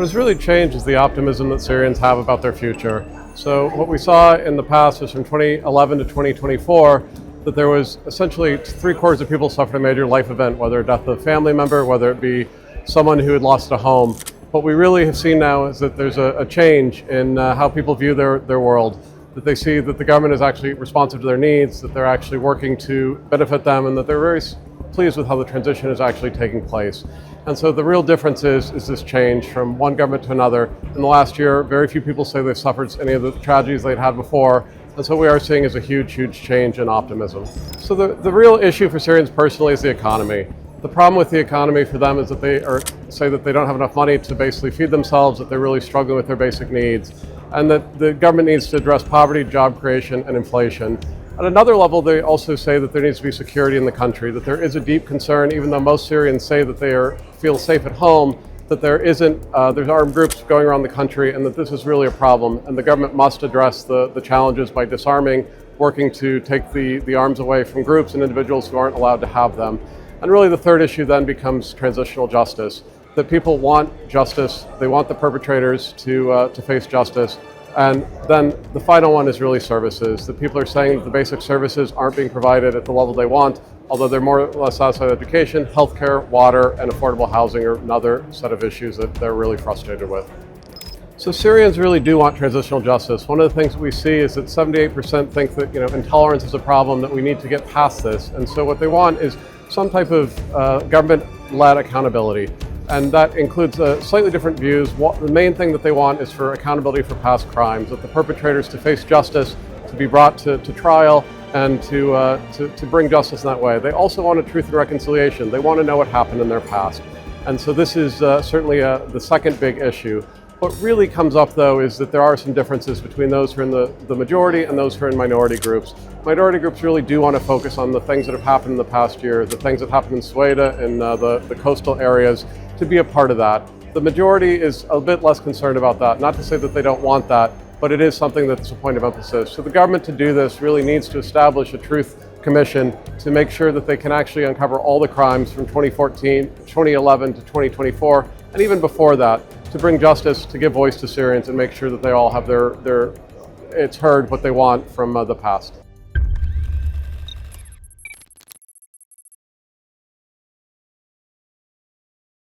What has really changed is the optimism that Syrians have about their future. So what we saw in the past was from 2011 to 2024, that there was essentially 3/4 of people suffered a major life event, whether a death of a family member, whether it be someone who had lost a home. What we really have seen now is that there's a change in how people view their world, that they see that the government is actually responsive to their needs, that they're actually working to benefit them, and that they're very pleased with how the transition is actually taking place. And so the real difference is this change from one government to another. In the last year, very few people say they've suffered any of the tragedies they'd had before. And so what we are seeing is a huge, huge change in optimism. So the real issue for Syrians personally is the economy. The problem with the economy for them is that they say that they don't have enough money to basically feed themselves, that they're really struggling with their basic needs, and that the government needs to address poverty, job creation, and inflation. At another level, they also say that there needs to be security in the country, that there is a deep concern, even though most Syrians say that they feel safe at home, that there's armed groups going around the country, and that this is really a problem, and the government must address the challenges by disarming, working to take the arms away from groups and individuals who aren't allowed to have them. And really the third issue then becomes transitional justice, that people want justice, they want the perpetrators to face justice. And then the final one is really services, that people are saying that the basic services aren't being provided at the level they want, although they're more or less satisfied with education, healthcare, water, and affordable housing are another set of issues that they're really frustrated with. So Syrians really do want transitional justice. One of the things that we see is that 78% think that intolerance is a problem, that we need to get past this. And so what they want is some type of government-led accountability. And that includes slightly different views. The main thing that they want is for accountability for past crimes, that the perpetrators to face justice, to be brought to trial, and to bring justice in that way. They also want a truth and reconciliation. They want to know what happened in their past. And so this is certainly the second big issue. What really comes up, though, is that there are some differences between those who are in the majority and those who are in minority groups. Minority groups really do want to focus on the things that have happened in the past year, the things that happened in Sweden, in the coastal areas, to be a part of that. The majority is a bit less concerned about that. Not to say that they don't want that, but it is something that's a point of emphasis. So the government to do this really needs to establish a truth commission to make sure that they can actually uncover all the crimes from 2014, 2011 to 2024, and even before that, to bring justice, to give voice to Syrians and make sure that they all have it's heard what they want from the past.